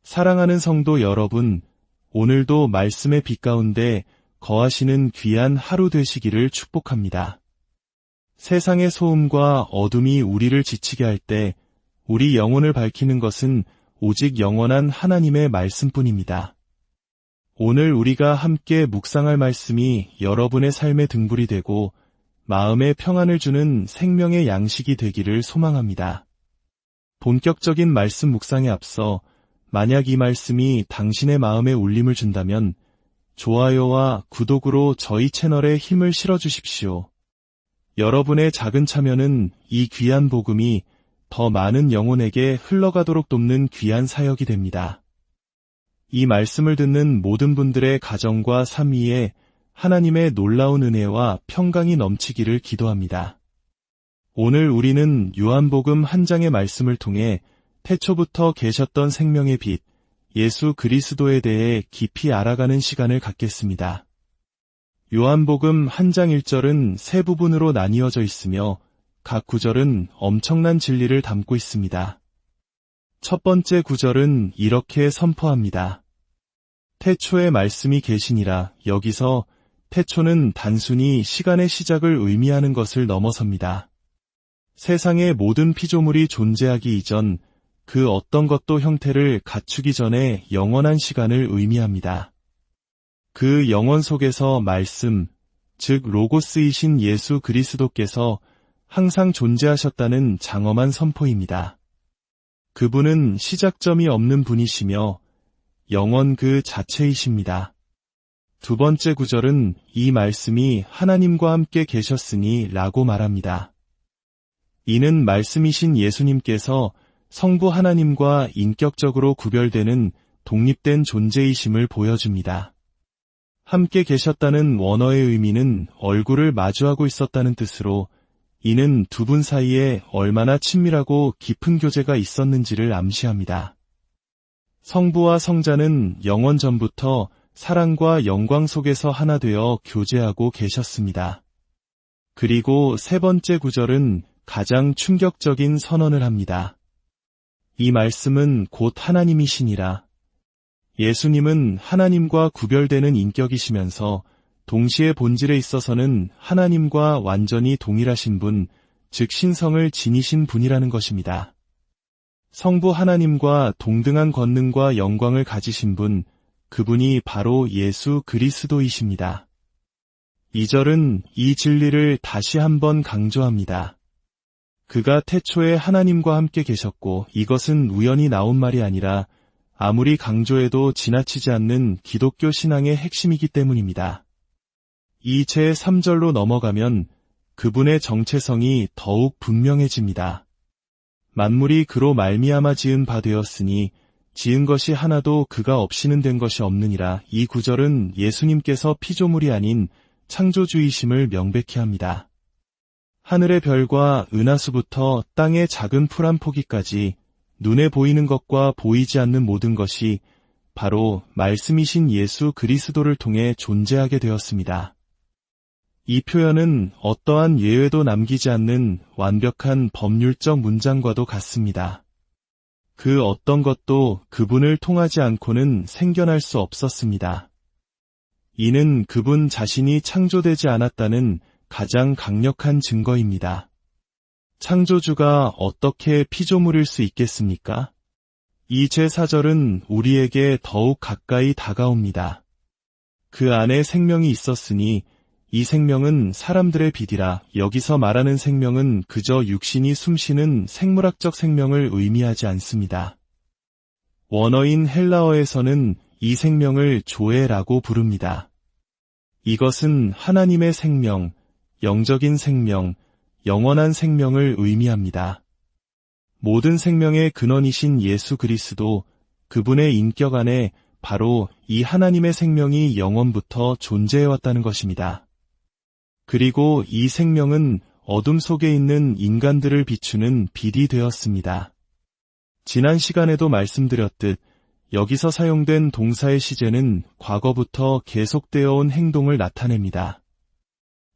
사랑하는 성도 여러분, 오늘도 말씀의 빛 가운데 거하시는 귀한 하루 되시기를 축복합니다. 세상의 소음과 어둠이 우리를 지치게 할 때 우리 영혼을 밝히는 것은 오직 영원한 하나님의 말씀뿐입니다. 오늘 우리가 함께 묵상할 말씀이 여러분의 삶의 등불이 되고 마음의 평안을 주는 생명의 양식이 되기를 소망합니다. 본격적인 말씀 묵상에 앞서 만약 이 말씀이 당신의 마음에 울림을 준다면 좋아요와 구독으로 저희 채널에 힘을 실어주십시오. 여러분의 작은 참여는 이 귀한 복음이 더 많은 영혼에게 흘러가도록 돕는 귀한 사역이 됩니다. 이 말씀을 듣는 모든 분들의 가정과 삶 위에 하나님의 놀라운 은혜와 평강이 넘치기를 기도합니다. 오늘 우리는 요한복음 한 장의 말씀을 통해 태초부터 계셨던 생명의 빛, 예수 그리스도에 대해 깊이 알아가는 시간을 갖겠습니다. 요한복음 한 장 1절은 세 부분으로 나뉘어져 있으며 각 구절은 엄청난 진리를 담고 있습니다. 첫 번째 구절은 이렇게 선포합니다. 태초에 말씀이 계시니라. 여기서 태초는 단순히 시간의 시작을 의미하는 것을 넘어섭니다. 세상의 모든 피조물이 존재하기 이전 그 어떤 것도 형태를 갖추기 전에 영원한 시간을 의미합니다. 그 영원 속에서 말씀, 즉 로고스이신 예수 그리스도께서 항상 존재하셨다는 장엄한 선포입니다. 그분은 시작점이 없는 분이시며 영원 그 자체이십니다. 두 번째 구절은 이 말씀이 하나님과 함께 계셨으니 라고 말합니다. 이는 말씀이신 예수님께서 성부 하나님과 인격적으로 구별되는 독립된 존재이심을 보여줍니다. 함께 계셨다는 원어의 의미는 얼굴을 마주하고 있었다는 뜻으로 이는 두 분 사이에 얼마나 친밀하고 깊은 교제가 있었는지를 암시합니다. 성부와 성자는 영원 전부터 사랑과 영광 속에서 하나 되어 교제하고 계셨습니다. 그리고 세 번째 구절은 가장 충격적인 선언을 합니다. 이 말씀은 곧 하나님이시니라. 예수님은 하나님과 구별되는 인격이시면서 동시에 본질에 있어서는 하나님과 완전히 동일하신 분, 즉 신성을 지니신 분이라는 것입니다. 성부 하나님과 동등한 권능과 영광을 가지신 분, 그분이 바로 예수 그리스도이십니다. 2절은 이 진리를 다시 한번 강조합니다. 그가 태초에 하나님과 함께 계셨고 이것은 우연히 나온 말이 아니라 아무리 강조해도 지나치지 않는 기독교 신앙의 핵심이기 때문입니다. 이 제3절로 넘어가면 그분의 정체성이 더욱 분명해집니다. 만물이 그로 말미암아 지은 바 되었으니 지은 것이 하나도 그가 없이는 된 것이 없느니라. 이 구절은 예수님께서 피조물이 아닌 창조주이심을 명백히 합니다. 하늘의 별과 은하수부터 땅의 작은 풀 한 포기까지 눈에 보이는 것과 보이지 않는 모든 것이 바로 말씀이신 예수 그리스도를 통해 존재하게 되었습니다. 이 표현은 어떠한 예외도 남기지 않는 완벽한 법률적 문장과도 같습니다. 그 어떤 것도 그분을 통하지 않고는 생겨날 수 없었습니다. 이는 그분 자신이 창조되지 않았다는 가장 강력한 증거입니다. 창조주가 어떻게 피조물일 수 있겠습니까? 이 제4절은 우리에게 더욱 가까이 다가옵니다. 그 안에 생명이 있었으니 이 생명은 사람들의 빛이라. 여기서 말하는 생명은 그저 육신이 숨쉬는 생물학적 생명을 의미하지 않습니다. 원어인 헬라어에서는 이 생명을 조에라고 부릅니다. 이것은 하나님의 생명, 영적인 생명, 영원한 생명을 의미합니다. 모든 생명의 근원이신 예수 그리스도, 그분의 인격 안에 바로 이 하나님의 생명이 영원부터 존재해왔다는 것입니다. 그리고 이 생명은 어둠 속에 있는 인간들을 비추는 빛이 되었습니다. 지난 시간에도 말씀드렸듯 여기서 사용된 동사의 시제는 과거부터 계속되어 온 행동을 나타냅니다.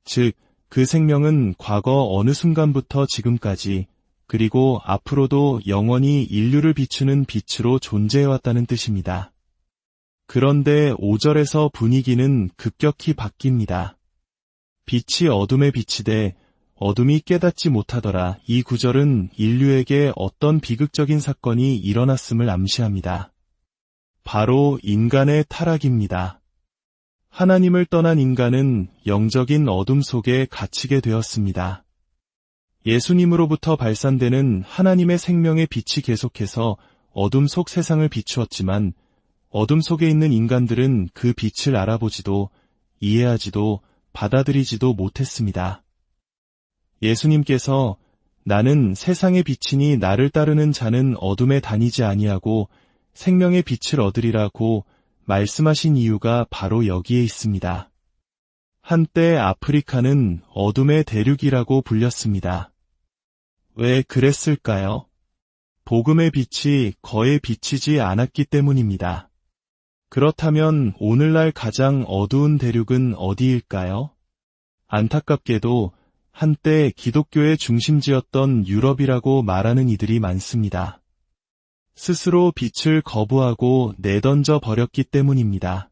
즉, 그 생명은 과거 어느 순간부터 지금까지 그리고 앞으로도 영원히 인류를 비추는 빛으로 존재해왔다는 뜻입니다. 그런데 5절에서 분위기는 급격히 바뀝니다. 빛이 어둠에 비치되 어둠이 깨닫지 못하더라. 이 구절은 인류에게 어떤 비극적인 사건이 일어났음을 암시합니다. 바로 인간의 타락입니다. 하나님을 떠난 인간은 영적인 어둠 속에 갇히게 되었습니다. 예수님으로부터 발산되는 하나님의 생명의 빛이 계속해서 어둠 속 세상을 비추었지만 어둠 속에 있는 인간들은 그 빛을 알아보지도 이해하지도 받아들이지도 못했습니다. 예수님께서 나는 세상의 빛이니 나를 따르는 자는 어둠에 다니지 아니하고 생명의 빛을 얻으리라고 말씀하신 이유가 바로 여기에 있습니다. 한때 아프리카는 어둠의 대륙이라고 불렸습니다. 왜 그랬을까요? 복음의 빛이 거에 비치지 않았기 때문입니다. 그렇다면 오늘날 가장 어두운 대륙은 어디일까요? 안타깝게도 한때 기독교의 중심지였던 유럽이라고 말하는 이들이 많습니다. 스스로 빛을 거부하고 내던져 버렸기 때문입니다.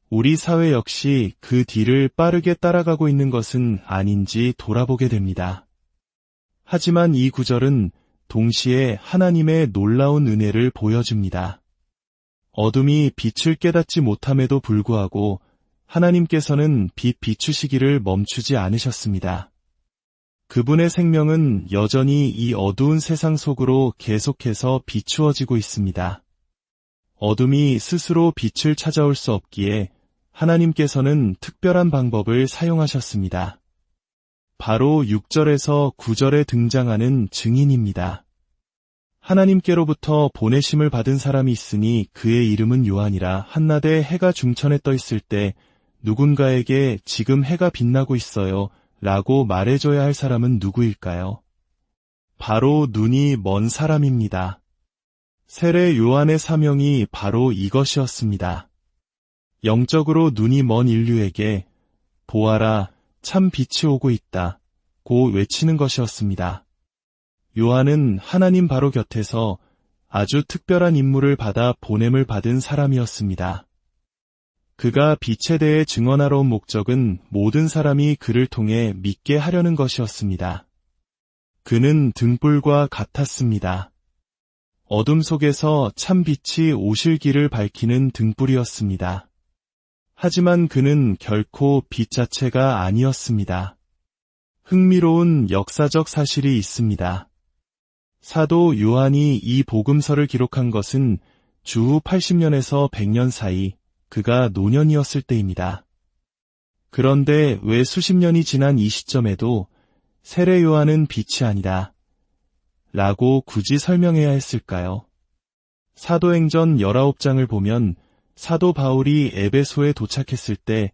우리 사회 역시 그 뒤를 빠르게 따라가고 있는 것은 아닌지 돌아보게 됩니다. 하지만 이 구절은 동시에 하나님의 놀라운 은혜를 보여줍니다. 어둠이 빛을 깨닫지 못함에도 불구하고 하나님께서는 빛 비추시기를 멈추지 않으셨습니다. 그분의 생명은 여전히 이 어두운 세상 속으로 계속해서 비추어지고 있습니다. 어둠이 스스로 빛을 찾아올 수 없기에 하나님께서는 특별한 방법을 사용하셨습니다. 바로 6절에서 9절에 등장하는 증인입니다. 하나님께로부터 보내심을 받은 사람이 있으니 그의 이름은 요한이라. 한낮에 해가 중천에 떠 있을 때 누군가에게 지금 해가 빛나고 있어요 라고 말해줘야 할 사람은 누구일까요? 바로 눈이 먼 사람입니다. 세례 요한의 사명이 바로 이것이었습니다. 영적으로 눈이 먼 인류에게 보아라, 참 빛이 오고 있다 고 외치는 것이었습니다. 요한은 하나님 바로 곁에서 아주 특별한 임무를 받아 보냄을 받은 사람이었습니다. 그가 빛에 대해 증언하러 온 목적은 모든 사람이 그를 통해 믿게 하려는 것이었습니다. 그는 등불과 같았습니다. 어둠 속에서 참 빛이 오실 길을 밝히는 등불이었습니다. 하지만 그는 결코 빛 자체가 아니었습니다. 흥미로운 역사적 사실이 있습니다. 사도 요한이 이 복음서를 기록한 것은 주후 80년에서 100년 사이 그가 노년이었을 때입니다. 그런데 왜 수십 년이 지난 이 시점에도 세례 요한은 빛이 아니다 라고 굳이 설명해야 했을까요? 사도행전 19장을 보면 사도 바울이 에베소에 도착했을 때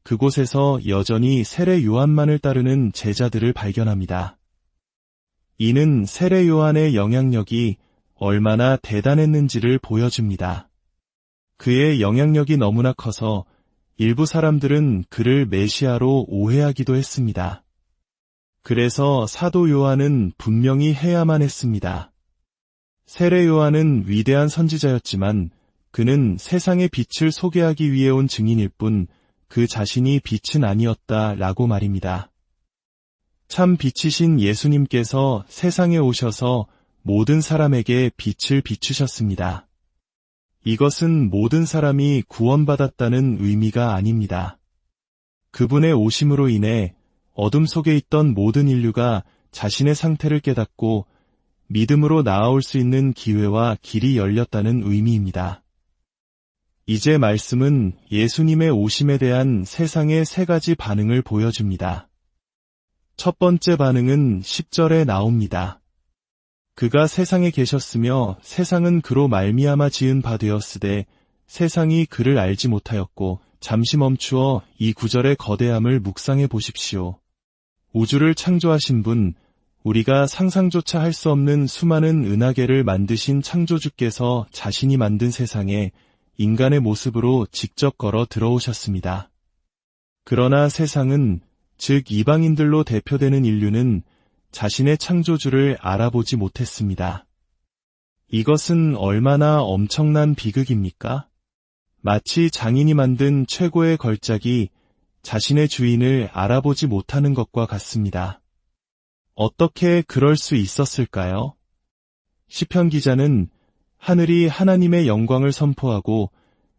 그곳에서 여전히 세례 요한만을 따르는 제자들을 발견합니다. 이는 세례 요한의 영향력이 얼마나 대단했는지를 보여줍니다. 그의 영향력이 너무나 커서 일부 사람들은 그를 메시아로 오해하기도 했습니다. 그래서 사도 요한은 분명히 해야만 했습니다. 세례 요한은 위대한 선지자였지만 그는 세상의 빛을 소개하기 위해 온 증인일 뿐 그 자신이 빛은 아니었다 라고 말입니다. 참 빛이신 예수님께서 세상에 오셔서 모든 사람에게 빛을 비추셨습니다. 이것은 모든 사람이 구원받았다는 의미가 아닙니다. 그분의 오심으로 인해 어둠 속에 있던 모든 인류가 자신의 상태를 깨닫고 믿음으로 나아올 수 있는 기회와 길이 열렸다는 의미입니다. 이제 말씀은 예수님의 오심에 대한 세상의 세 가지 반응을 보여줍니다. 첫 번째 반응은 10절에 나옵니다. 그가 세상에 계셨으며 세상은 그로 말미암아 지은 바 되었으되 세상이 그를 알지 못하였고. 잠시 멈추어 이 구절의 거대함을 묵상해 보십시오. 우주를 창조하신 분, 우리가 상상조차 할 수 없는 수많은 은하계를 만드신 창조주께서 자신이 만든 세상에 인간의 모습으로 직접 걸어 들어오셨습니다. 그러나 세상은, 즉 이방인들로 대표되는 인류는 자신의 창조주를 알아보지 못했습니다. 이것은 얼마나 엄청난 비극입니까? 마치 장인이 만든 최고의 걸작이 자신의 주인을 알아보지 못하는 것과 같습니다. 어떻게 그럴 수 있었을까요? 시편 기자는 하늘이 하나님의 영광을 선포하고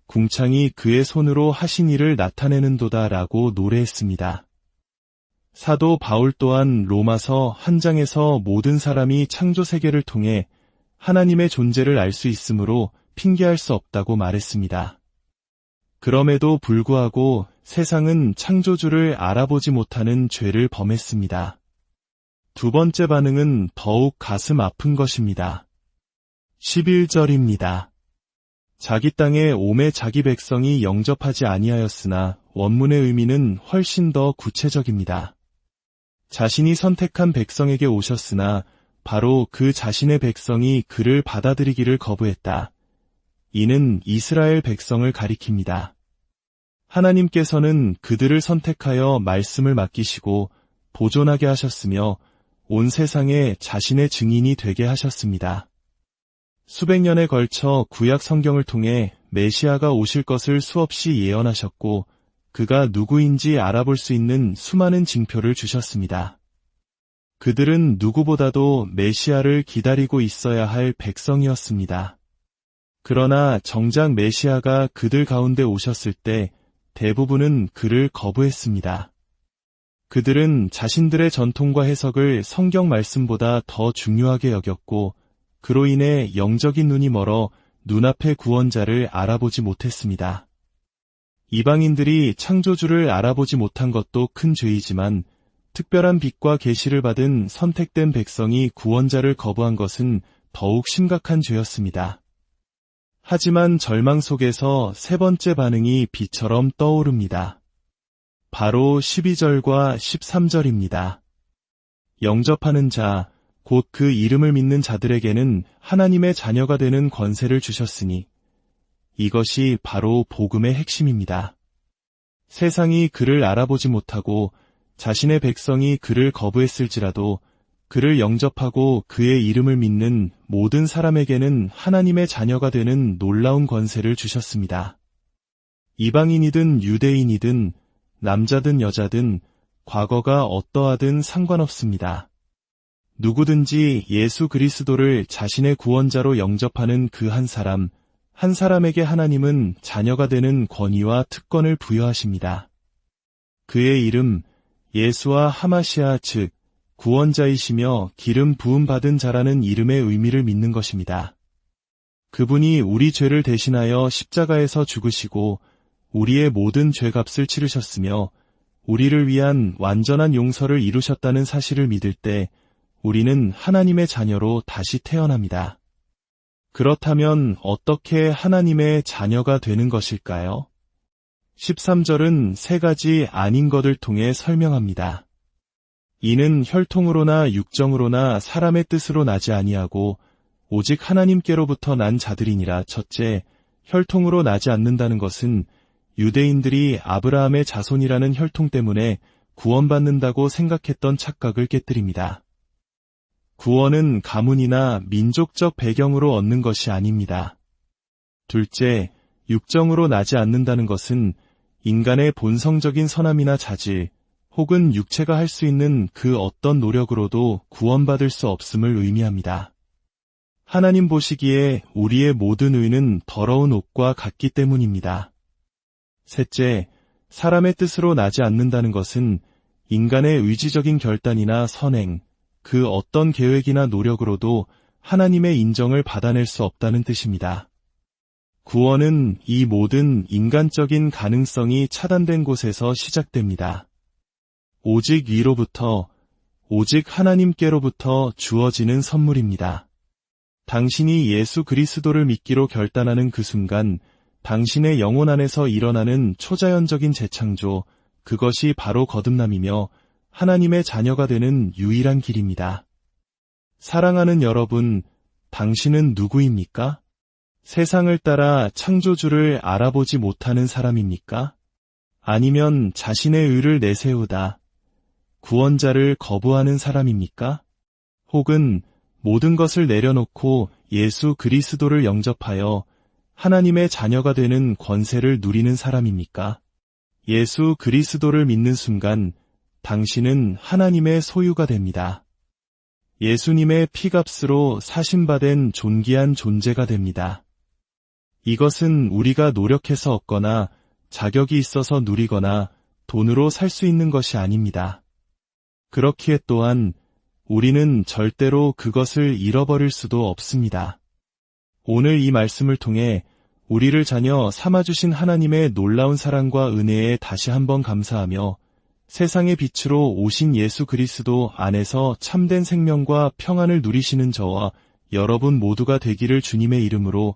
궁창이 그의 손으로 하신 일을 나타내는도다 라고 노래했습니다. 사도 바울 또한 로마서 한 장에서 모든 사람이 창조 세계를 통해 하나님의 존재를 알 수 있으므로 핑계할 수 없다고 말했습니다. 그럼에도 불구하고 세상은 창조주를 알아보지 못하는 죄를 범했습니다. 두 번째 반응은 더욱 가슴 아픈 것입니다. 11절입니다. 자기 땅에 오매 자기 백성이 영접하지 아니하였으나 원문의 의미는 훨씬 더 구체적입니다. 자신이 선택한 백성에게 오셨으나 바로 그 자신의 백성이 그를 받아들이기를 거부했다. 이는 이스라엘 백성을 가리킵니다. 하나님께서는 그들을 선택하여 말씀을 맡기시고 보존하게 하셨으며 온 세상에 자신의 증인이 되게 하셨습니다. 수백 년에 걸쳐 구약 성경을 통해 메시아가 오실 것을 수없이 예언하셨고 그가 누구인지 알아볼 수 있는 수많은 징표를 주셨습니다. 그들은 누구보다도 메시아를 기다리고 있어야 할 백성이었습니다. 그러나 정작 메시아가 그들 가운데 오셨을 때 대부분은 그를 거부했습니다. 그들은 자신들의 전통과 해석을 성경 말씀보다 더 중요하게 여겼고 그로 인해 영적인 눈이 멀어 눈앞의 구원자를 알아보지 못했습니다. 이방인들이 창조주를 알아보지 못한 것도 큰 죄이지만 특별한 빛과 계시를 받은 선택된 백성이 구원자를 거부한 것은 더욱 심각한 죄였습니다. 하지만 절망 속에서 세 번째 반응이 비처럼 떠오릅니다. 바로 12절과 13절입니다. 영접하는 자, 곧 그 이름을 믿는 자들에게는 하나님의 자녀가 되는 권세를 주셨으니 이것이 바로 복음의 핵심입니다. 세상이 그를 알아보지 못하고 자신의 백성이 그를 거부했을지라도 그를 영접하고 그의 이름을 믿는 모든 사람에게는 하나님의 자녀가 되는 놀라운 권세를 주셨습니다. 이방인이든 유대인이든 남자든 여자든 과거가 어떠하든 상관없습니다. 누구든지 예수 그리스도를 자신의 구원자로 영접하는 그 한 사람에게 하나님은 자녀가 되는 권위와 특권을 부여하십니다. 그의 이름 예수와 하마시아 즉 구원자이시며 기름 부음 받은 자라는 이름의 의미를 믿는 것입니다. 그분이 우리 죄를 대신하여 십자가에서 죽으시고 우리의 모든 죄값을 치르셨으며 우리를 위한 완전한 용서를 이루셨다는 사실을 믿을 때 우리는 하나님의 자녀로 다시 태어납니다. 그렇다면 어떻게 하나님의 자녀가 되는 것일까요? 13절은 세 가지 아닌 것을 통해 설명합니다. 이는 혈통으로나 육정으로나 사람의 뜻으로 나지 아니하고 오직 하나님께로부터 난 자들이니라. 첫째, 혈통으로 나지 않는다는 것은 유대인들이 아브라함의 자손이라는 혈통 때문에 구원받는다고 생각했던 착각을 깨뜨립니다. 구원은 가문이나 민족적 배경으로 얻는 것이 아닙니다. 둘째, 육정으로 나지 않는다는 것은 인간의 본성적인 선함이나 자질, 혹은 육체가 할 수 있는 그 어떤 노력으로도 구원받을 수 없음을 의미합니다. 하나님 보시기에 우리의 모든 의는 더러운 옷과 같기 때문입니다. 셋째, 사람의 뜻으로 나지 않는다는 것은 인간의 의지적인 결단이나 선행, 그 어떤 계획이나 노력으로도 하나님의 인정을 받아낼 수 없다는 뜻입니다. 구원은 이 모든 인간적인 가능성이 차단된 곳에서 시작됩니다. 오직 위로부터, 오직 하나님께로부터 주어지는 선물입니다. 당신이 예수 그리스도를 믿기로 결단하는 그 순간 당신의 영혼 안에서 일어나는 초자연적인 재창조, 그것이 바로 거듭남이며 하나님의 자녀가 되는 유일한 길입니다. 사랑하는 여러분, 당신은 누구입니까? 세상을 따라 창조주를 알아보지 못하는 사람입니까? 아니면 자신의 의를 내세우다 구원자를 거부하는 사람입니까? 혹은 모든 것을 내려놓고 예수 그리스도를 영접하여 하나님의 자녀가 되는 권세를 누리는 사람입니까? 예수 그리스도를 믿는 순간 당신은 하나님의 소유가 됩니다. 예수님의 피값으로 사심받은 존귀한 존재가 됩니다. 이것은 우리가 노력해서 얻거나 자격이 있어서 누리거나 돈으로 살 수 있는 것이 아닙니다. 그렇기에 또한 우리는 절대로 그것을 잃어버릴 수도 없습니다. 오늘 이 말씀을 통해 우리를 자녀 삼아주신 하나님의 놀라운 사랑과 은혜에 다시 한번 감사하며 세상의 빛으로 오신 예수 그리스도 안에서 참된 생명과 평안을 누리시는 저와 여러분 모두가 되기를 주님의 이름으로